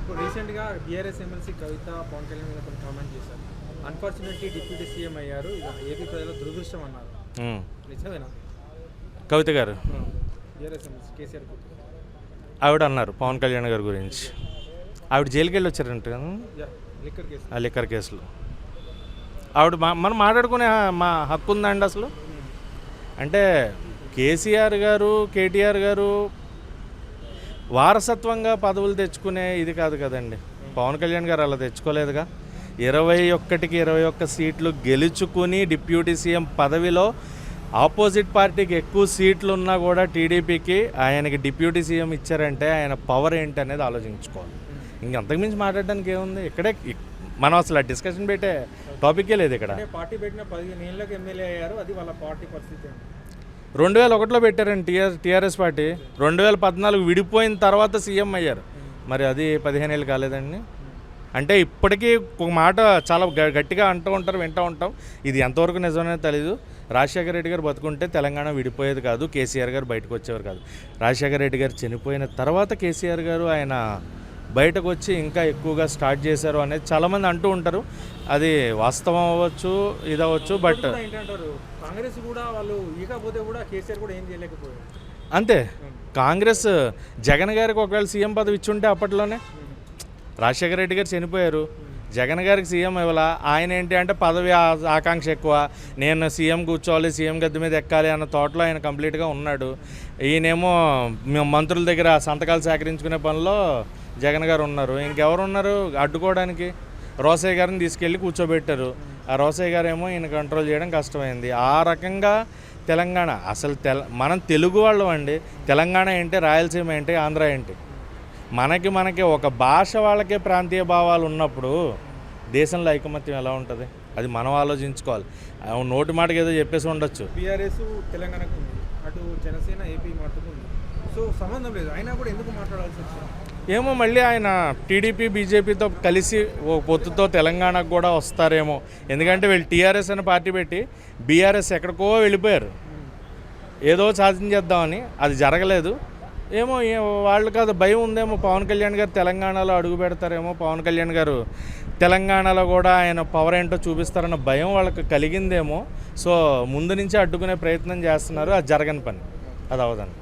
ఇప్పుడు రీసెంట్గా BRS MLC కవిత పవన్ కళ్యాణ్ మీద కొన్ని కామెంట్ చేశారు. అన్ఫార్చునేట్లీ డిప్యూటీ సీఎం అయ్యారు, ఇది ఏపీ ప్రజల దురదృష్టం అన్నారు. నిజమేనా? కవిత గారు బీఆర్ఎస్ ఎమ్మెల్సీ కేసీఆర్ కూతురు ఆవిడ అన్నారు పవన్ కళ్యాణ్ గారి గురించి. ఆవిడ జైలుకి వెళ్ళి వచ్చారంట కదా లిక్కర్ కేసు. ఆ లిక్కర్ కేసులో. ఆవిడ మనం మాట్లాడుకునే మా హక్కు ఉందండి అసలు. అంటే కేసీఆర్ గారు కేటీఆర్ గారు వారసత్వంగా పదవులు తెచ్చుకునే ఇది కాదు కదండి. పవన్ కళ్యాణ్ గారు అలా తెచ్చుకోలేదుగా. 21కి 21 సీట్లు గెలుచుకుని డిప్యూటీ సీఎం పదవిలో ఆపోజిట్ పార్టీకి ఎక్కువ సీట్లు ఉన్నా కూడా టీడీపీకి ఆయనకి డిప్యూటీ సీఎం ఇచ్చారంటే ఆయన పవర్ ఏంటి అనేది ఆలోచించుకోవాలి. ఇంకంతకుమించి మాట్లాడడానికి ఏముంది? ఇక్కడే మనం అసలు డిస్కషన్ పెట్టే టాపికే లేదు ఇక్కడ. పార్టీ పెట్టిన 15 ఏళ్ళకి ఎమ్మెల్యే అయ్యారు, అది వాళ్ళ పార్టీ పరిస్థితి. 2001లో పెట్టారండి టీఆర్ఎస్ పార్టీ. 2014 విడిపోయిన తర్వాత సీఎం అయ్యారు. మరి అది 15 ఏళ్ళు కాలేదండి. అంటే ఇప్పటికీ ఒక మాట చాలా గట్టిగా అంటూ ఉంటారు, వింటూ ఉంటాం. ఇది ఎంతవరకు నిజమనేది తెలీదు. రాజశేఖర రెడ్డి గారు బతుకుంటే తెలంగాణ విడిపోయేది కాదు, కేసీఆర్ గారు బయటకు వచ్చేవారు కాదు. రాజశేఖర రెడ్డి గారు చనిపోయిన తర్వాత కేసీఆర్ గారు ఆయన బయటకు వచ్చి ఇంకా ఎక్కువగా స్టార్ట్ చేశారు అనేది చాలామంది అంటూ ఉంటారు. అది వాస్తవం అవ్వచ్చు, ఇది అవ్వచ్చు. బట్ ఏంటంటారు, కాంగ్రెస్ కూడా వాళ్ళు ఇకపోతే కూడా కేసీఆర్ కూడా ఏం చేయలేకపోయారు. అంతే. కాంగ్రెస్ జగన్ గారికి ఒకవేళ సీఎం పదవి ఇచ్చుంటే అప్పట్లోనే రాజశేఖర రెడ్డి గారు చనిపోయారు, జగన్ గారికి సీఎం ఇవ్వాల. ఆయన ఏంటి అంటే పదవి ఆకాంక్ష ఎక్కువ, నేను సీఎం కూర్చోవాలి, సీఎం గద్దె మీద ఎక్కాలి అన్న తోటలో ఆయన కంప్లీట్గా ఉన్నాడు. ఈయనేమో మంత్రుల దగ్గర సంతకాలు సేకరించుకునే పనిలో జగన్ గారు ఉన్నారు. ఇంకెవరు ఉన్నారు అడ్డుకోవడానికి? రోసయ్య గారిని తీసుకెళ్ళి కూర్చోబెట్టారు. ఆ రోసయ్య గారు ఏమో ఈయన కంట్రోల్ చేయడం కష్టమైంది. ఆ రకంగా తెలంగాణ అసలు మనం తెలుగు వాళ్ళం అండి. తెలంగాణ ఏంటి, రాయలసీమ ఏంటి, ఆంధ్ర ఏంటి? మనకి ఒక భాష వాళ్ళకే ప్రాంతీయ భావాలు ఉన్నప్పుడు దేశంలో ఐకమత్యం ఎలా ఉంటుంది? అది మనం ఆలోచించుకోవాలి. నోటి మాటకి ఏదో చెప్పేసి ఉండొచ్చు. బీఆర్ఎస్ తెలంగాణకు ఉంది, అటు జనసేన ఏపీ మట్టుకుంది. సో సంబంధం లేదు, అయినా కూడా ఎందుకు మాట్లాడాల్సి వచ్చింది? ఏమో మళ్ళీ ఆయన టీడీపీ బీజేపీతో కలిసి ఓ పొత్తుతో తెలంగాణకు కూడా వస్తారేమో. ఎందుకంటే వీళ్ళు టీఆర్ఎస్ అనే పార్టీ పెట్టి బీఆర్ఎస్ ఎక్కడికో వెళ్ళిపోయారు ఏదో సాధించేద్దామని. అది జరగలేదు. ఏమో వాళ్ళు కాదు భయం ఉందేమో, పవన్ కళ్యాణ్ గారు తెలంగాణలో అడుగు పెడతారేమో, పవన్ కళ్యాణ్ గారు తెలంగాణలో కూడా ఆయన పవర్ ఏంటో చూపిస్తారన్న భయం వాళ్ళకి కలిగిందేమో. సో ముందు నుంచి అడ్డుకునే ప్రయత్నం చేస్తున్నారు. అది జరగని పని, అది అవదండి.